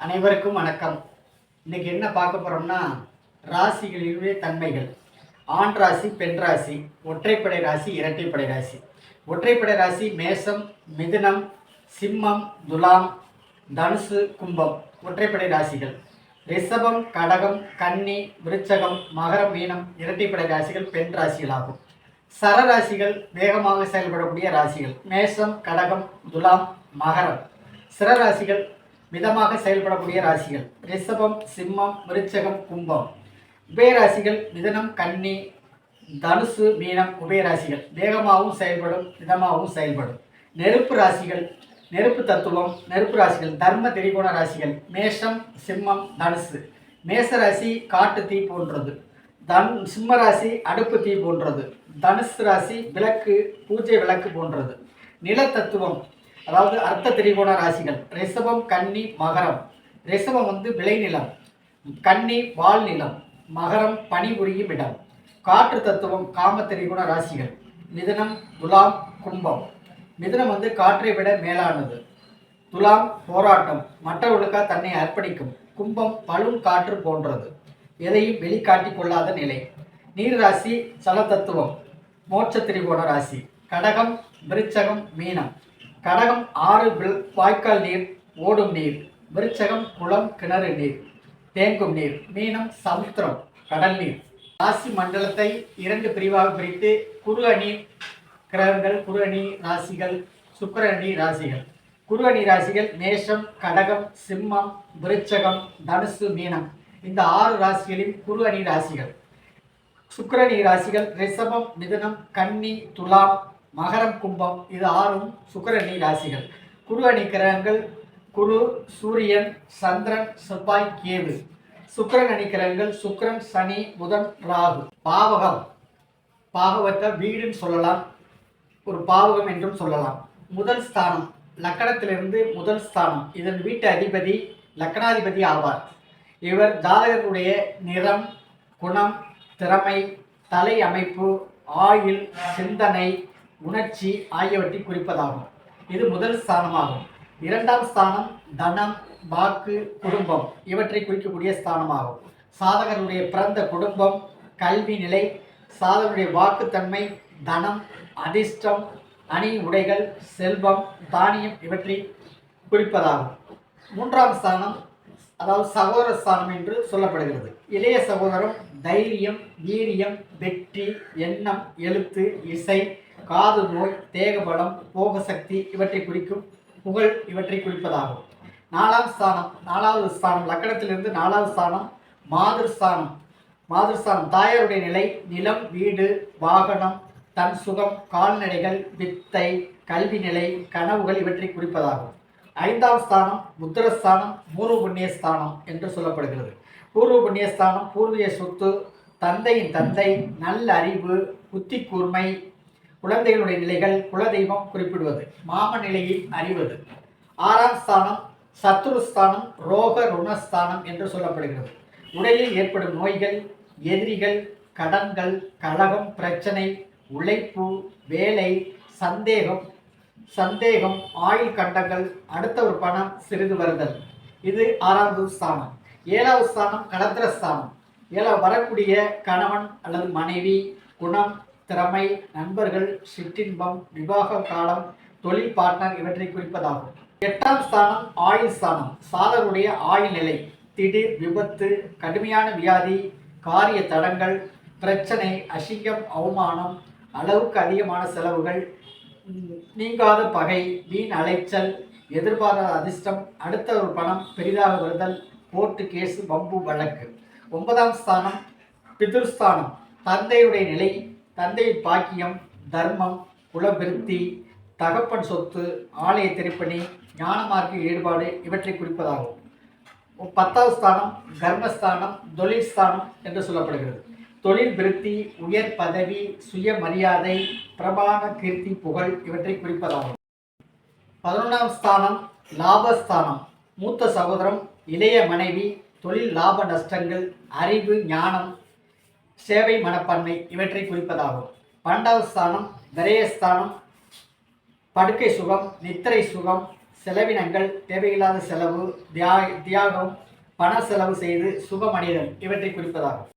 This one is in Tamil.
அனைவருக்கும் வணக்கம். இன்னைக்கு என்ன பார்க்க போறோம்னா, ராசிகளினுடைய தன்மைகள். ஆண் ராசி, பெண் ராசி, ஒற்றைப்படை ராசி, இரட்டைப்படை ராசி. ஒற்றைப்படை ராசி மேஷம், மிதுனம், சிம்மம், துலாம், தனுசு, கும்பம் ஒற்றைப்படை ராசிகள். ரிஷபம், கடகம், கன்னி, விருச்சகம், மகரம், மீனம் இரட்டைப்படை ராசிகள் பெண் ராசிகளாகும். சரராசிகள் வேகமாக செயல்படக்கூடிய ராசிகள் மேஷம், கடகம், துலாம், மகரம். சிரராசிகள் மிதமாக செயல்படக்கூடிய ராசிகள் ரிஷபம், சிம்மம், விருச்சகம், கும்பம். உபயராசிகள் மிதனம், கன்னி, தனுசு, மீனம் உபயராசிகள் வேகமாகவும் செயல்படும், மிதமாகவும் செயல்படும். நெருப்பு ராசிகள், நெருப்பு தத்துவம், நெருப்பு ராசிகள் தர்ம திரிகோண ராசிகள் மேஷம், சிம்மம், தனுசு. மேசராசி காட்டு தீ போன்றது, சிம்ம ராசி அடுப்பு தீ போன்றது, தனுசு ராசி விளக்கு, பூஜை விளக்கு போன்றது. நிலத்தத்துவம் அதாவது அர்த்த திரிகோண ராசிகள் ரிஷபம், கன்னி, மகரம். ரிஷபம் விளைநிலம், கன்னி வாழ் நிலம், மகரம் பணிபுரியும் இடம். காற்று தத்துவம் காம திரிகோண ராசிகள் மிதுனம், துலாம், கும்பம். மிதுனம் காற்றை விட மேலானது, துலாம் போராட்டம், மற்றவர்களுக்காக தன்னை அர்ப்பணிக்கும், கும்பம் பழும் காற்று போன்றது, எதையும் வெளிக்காட்டிக் கொள்ளாத நிலை. நீர் ராசி சலத்தத்துவம் மோட்ச திரிகோண ராசி கடகம், விருச்சகம், மீனம். கடகம் ஆறு வாய்க்கால் நீர், ஓடும் நீர். விருச்சகம் குளம், கிணறு நீர், தேங்கும் நீர். மீனம் சமுத்திரம், கடல் நீர். ராசி மண்டலத்தை இரண்டு பிரிவாக பிரித்து குரு அணி கிரகங்கள், குரு அணி ராசிகள், சுக்கிர அணி ராசிகள். குரு அணி ராசிகள் மேஷம், கடகம், சிம்மம், விருச்சகம், தனுசு, மீனம். இந்த 6 ராசிகளின் குரு அணி ராசிகள். சுக்கிரணி ராசிகள் ரிஷபம், மிதுனம், கன்னி, துலாம், மகரம், கும்பம். இது 6ம் சுக்கிரணி ராசிகள். குரு அணி கிரகங்கள் குரு, சூரியன், சந்திரன், செவ்வாய், கேது. சுக்கிரன் அணி கிரகங்கள் சுக்கிரன், சனி, புதன், ராகு. பாவகம், பாகவத்தை வீடுன்னு சொல்லலாம், ஒரு பாவகம் என்றும் சொல்லலாம். முதல் ஸ்தானம் லக்கணத்திலிருந்து முதல் ஸ்தானம், இதன் வீட்டு அதிபதி லக்கணாதிபதி ஆவார். இவர் ஜாதகருடைய நிறம், குணம், திறமை, தலை அமைப்பு, ஆயுள், சிந்தனை, உணர்ச்சி ஆகியவற்றை குறிப்பதாகும். இது முதல் ஸ்தானமாகும். இரண்டாம் ஸ்தானம் தனம், வாக்கு, குடும்பம் இவற்றை குறிக்கக்கூடிய ஸ்தானமாகும். சாதகருடைய பிறந்த குடும்பம், கல்வி நிலை, சாதகருடைய வாக்குத்தன்மை, தனம், அதிர்ஷ்டம், அணி உடைகள், செல்வம், தானியம் இவற்றை குறிப்பதாகும். மூன்றாம் ஸ்தானம் அதாவது சகோதர ஸ்தானம் என்று சொல்லப்படுகிறது. இளைய சகோதரம் தைரியம், வீரியம், வெற்றி, எண்ணம், எழுத்து, இசை, காது நோய், தேகபலம், போகசக்தி இவற்றை குறிக்கும், புகழ் இவற்றை குறிப்பதாகும். நாலாம் ஸ்தானம், 4வது ஸ்தானம் லக்கணத்திலிருந்து 4வது ஸ்தானம் மாதிருஸ்தானம். மாதிருஸ்தானம் தாயாருடைய நிலை, நிலம், வீடு, வாகனம், தன் சுகம், கால்நடைகள், வித்தை, கல்வி நிலை, கனவுகள் இவற்றை குறிப்பதாகும். 5ஆம் ஸ்தானம் புத்திரஸ்தானம், பூர்வ புண்ணியஸ்தானம் என்று சொல்லப்படுகிறது. பூர்வ புண்ணியஸ்தானம் பூர்வீக சொத்து, தந்தையின் தந்தை, நல்ல அறிவு, புத்தி கூர்மை, குழந்தைகளுடைய நிலைகள், குலதெய்வம் குறிப்பிடுவது, மாம நிலையை அறிவது. 6ஆம் ஸ்தானம் சத்துருஸ்தானம், ரோக ருணஸ்தானம் என்று சொல்லப்படுகிறது. உடலில் ஏற்படும் நோய்கள், எதிரிகள், கடன்கள், கலகம், பிரச்சனை, உழைப்பு, வேலை, சந்தேகம், ஆயுள் கண்டங்கள், அடுத்த ஒரு பணம் சிறிது வருதல். இது 6வது ஸ்தானம். 7வது ஸ்தானம் கலத்திரஸ்தானம். வரக்கூடிய கணவன் அல்லது மனைவி, குணம், திறமை, நண்பர்கள், சிற்றின்பம், விவாக காலம், தொழில் பார்ட்னர் இவற்றை குறிப்பதாகும். 8ஆம் ஸ்தானம் ஆயுள் ஸ்தானம். சாதகருடைய ஆயுள் நிலை, திடீர் விபத்து, கடுமையான வியாதி, காரிய தடங்கள், பிரச்சனை, அசிங்கம், அவமானம், அளவுக்கு அதிகமான செலவுகள், நீங்காத பகை, வீண் அலைச்சல், எதிர்பாராத அதிர்ஷ்டம், அடுத்த ஒரு பணம் பெரிதாக வருதல், கோர்ட்டு கேஸு, வம்பு வழக்கு. 9ஆம் ஸ்தானம் பிதுர்ஸ்தானம். தந்தையுடைய நிலை, தந்தையின் பாக்கியம், தர்மம், குலபிருத்தி, தகப்பன் சொத்து, ஆலய திருப்பணி, ஞானமார்க்க ஈடுபாடு இவற்றை குறிப்பதாகும். 10வது ஸ்தானம் கர்மஸ்தானம், தொழில் ஸ்தானம் என்று சொல்லப்படுகிறது. தொழில் விருத்தி, உயர் பதவி, சுய மரியாதை, பிரபான கீர்த்தி, புகழ் இவற்றை குறிப்பதாகும். 11ஆம் ஸ்தானம் லாபஸ்தானம். மூத்த சகோதரம், இளைய மனைவி, தொழில் லாப நஷ்டங்கள், அறிவு, ஞானம், சேவை மனப்பான்மை இவற்றை குறிப்பதாகும். 12வது ஸ்தானம் விரயஸ்தானம், படுக்கை சுகம், நித்திரை சுகம், செலவினங்கள், தேவையில்லாத செலவு, தியாகம், பண செலவு செய்து சுபமடைதல் இவற்றை குறிப்பதாகும்.